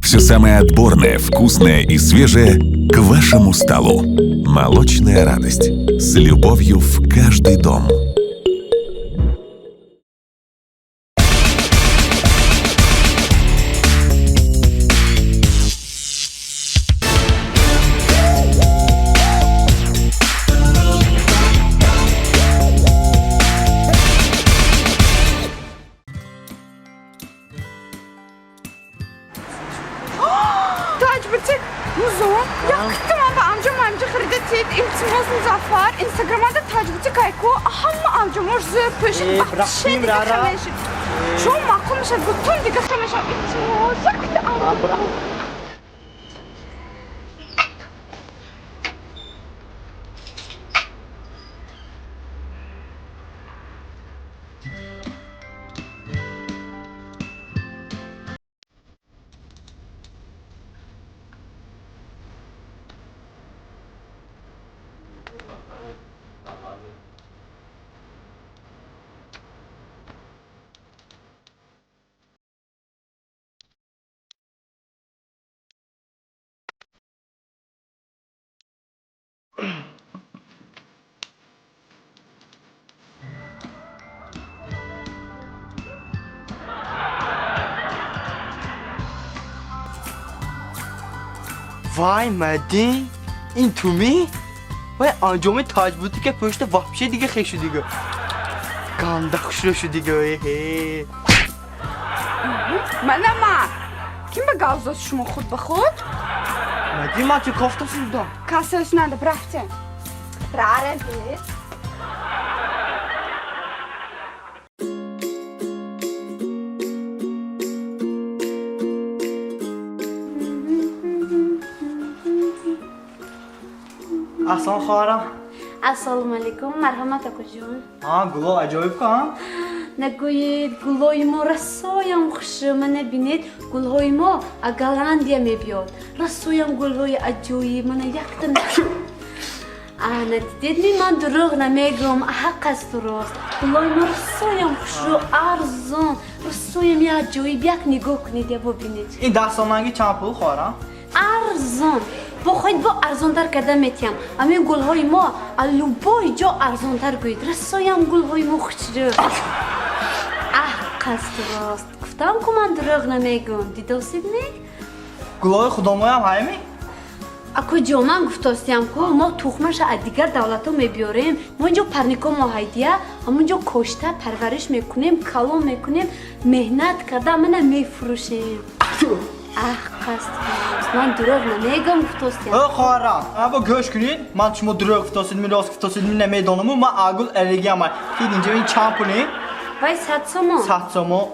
Все самое отборное, вкусное и свежее к вашему столу. Молочная радость. С любовью в каждый дом. Butik, Muzo. Yaktım abi amca xəritət İltimos Muzaffar. Instagramda Tac Butik ayko. Hamma amcam orzu pöşün bak şey diye xəməşin. Şu makul məşə bütün diye xəməşin. İltimos yaktı amca. وای مدین این تو می؟ وای انجام تاج بودی که پشت وحشه دیگه خیشو دیگه گنده خوشلو شو دیگه من ama. Kim be gavzoz şuma xud be xud? مدین من چه کافتا سودم Kasas nada pravce. Rare bit. احسان خواهرم السلام علیکم مرحمت اکو جون گلو عجایب کنم نگویید گلوی ما رسایم خوشم نبینید گلهای ما اگلاندیا میبیاد رسایم گلهای عجایب من یکتن ندیدید می من دروغ نمیگم حق است درست گلهای ما رسایم خوش و ارزان رسایم یه عجایب یک نگاه کنید یا ببینید این 10 سالنگی چند پول خواهرم ارزان بخواید با ارزانتر کده میتیم همین گلهای ما الوبای جا ارزانتر گوید رسایم گلهای ما خوشره قصد راست گفتم که من دروغ نمیگم دیدوسید نی؟ گلوی خودموی هم هایمی؟ اکو جا من گفتاستیم که ما تخمش از دیگر دولت ها میبیاریم ما اینجا پرنیکا ماهیدیه همونجا کشته پرورش میکنیم کلام میکنیم مهنت کرده من میفروشیم قصد راست من دروغ نمیگم گفتاستیم خواهرم با گوش کنید من شما دروغ گفتاسید می راست گفتاسید می نمیدانم من اگل الگی هم دید اینجا این چند پولی؟ وای 100 سومو 100 سومو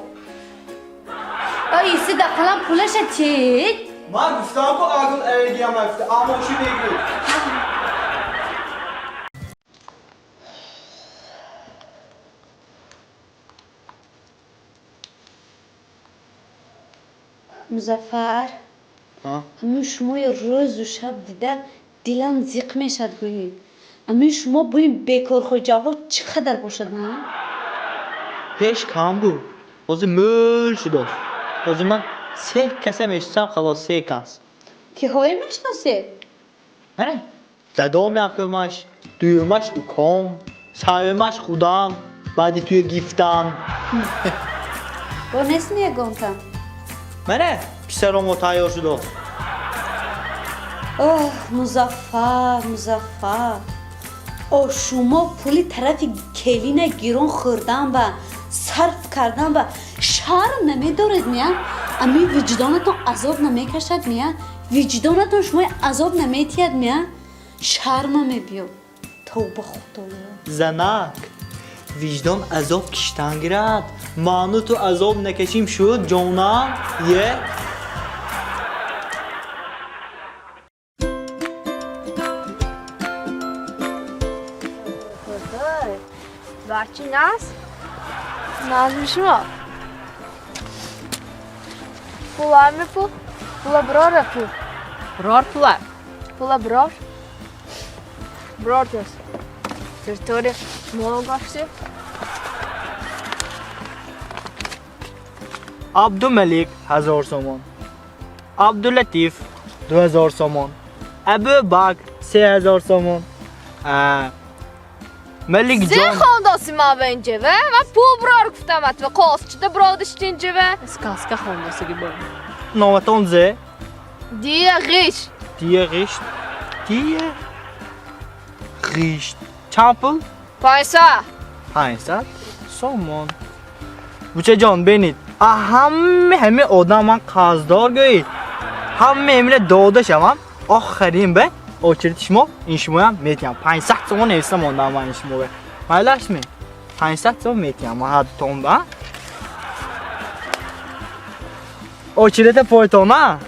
ایسی دقیقا پولش چید؟ من گفتم که اگل الگی هم افته اما چی بگید؟ مظفر همین شما روز و شب دیدن دلم زیق میشد گویید همین شما با این بیکار خود جواب چقدر باشد نه؟ پیش کام بود بازی مل شده بازی من 3 کسه میشتم خلاص 3 کس که های میشناسید؟ نه دادام یکمش دویمش کام سومش خودم بعدی توی گیفتم با نیست میگم منه پسرمو تیار شده اوه مظفر شما پولی طرف کلین گیرون خوردن و صرف کردن و شرم نمیدارید میان امی وجدانتون عذاب نمیکشد میان وجدانتون شما عذاب نمیتید میان شرم میبیو توبه خدایا زنک وجدان عذاب کشتن گیرد مانو تو عذاب نکشیم شد جونا یه Barçı Naz? Nazmış mı? Pular mı pul? Pula bror yapıyor. Bror pular. Pula bror. Bror tes. Teritori molo kaçtı. عبدالملک 1000 سومان عبداللطیف 2000 سومون ابوبکر 3000 سومون ملک Sen جان xondasın ma bence ve pul bırar kuftamat ve kosçu da bırak diştince ve Skaska xondası gibi. نوتون زه diye giş. دیه غشت دیه غشت چند پول؟ Paysa. 500 سومون بچه جان بینید همه آدم من قرضدار گویید همه امیر داده شوم آخرین به آچریت شما این شما هم میتیم 500 سومون نیستم آدم من این شما به مایلش می 500 سومون میتیم ما هر تون با آچریت پایتونه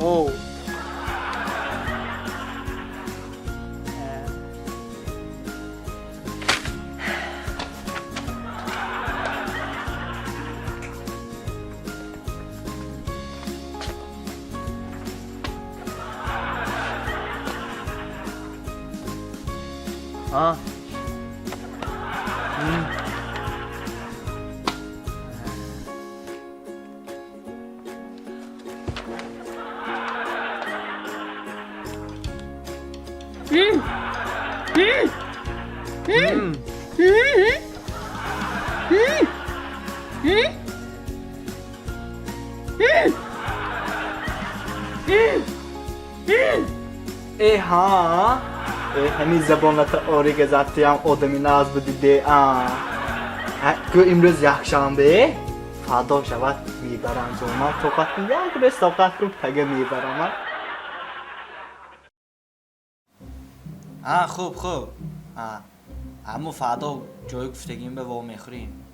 Oh. Ah. ها همین زبانت آری که زدتی هم آدمی ناز بدیده که امروز یکشنبه فردا شود میبرم زمان فقط یک رستاقت رو تگه میبرم خوب اما فردا جای گفتگیم به وا میخوریم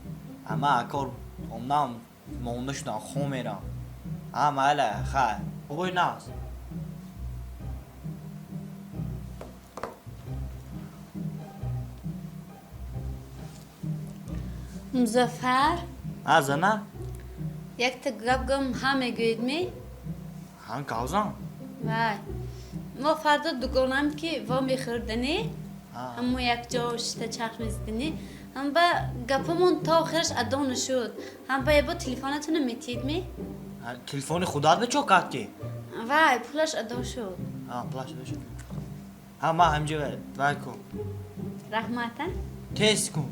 اما اکار اونم موندشتن خو میرم ماله خیر بگوی ناز مزفر زنه یک تا گم همه گوید می هم کازم وای ما فردا دوگانم که وا میخوردنی همو یک جا شده چرخ میزدنی هم با گپمون تا آخرش ادانه شد هم با یه با تلفنتون میتید می تلفن خودت به چو کرد که وای پولش ادا شد پلاش بشد ما همجا وای کن رحمتا تست کن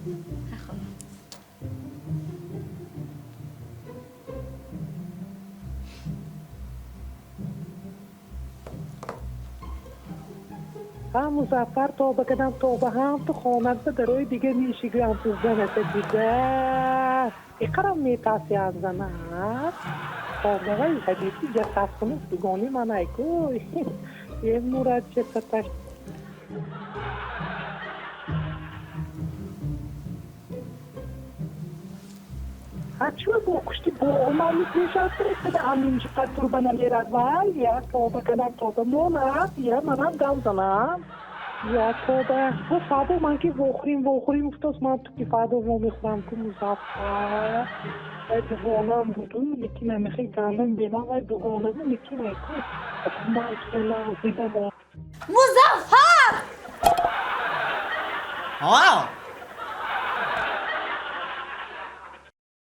خب هم مزفر توبه کردم توبه هم تو خانت به دروی دیگه میشیگرم تو زنت دیده اقرام میتاسی از زنت خانقای حدیثی جا سفخونه سگانی من ایگوی یه مورد چه پتش هرچی با کشتی با امامی پیشت برسده همین چقدر تو بنا میرد وای یا توبه کردم توبه مونت یا منم گم زنم یا توبه تو فادو من که بخوریم افتاس من تو که فادو رو میخورم که مزفر و دوانم بودو یکی نمیخی گندم بینم و دوانم یکی نیکو من که لازیده با مزفر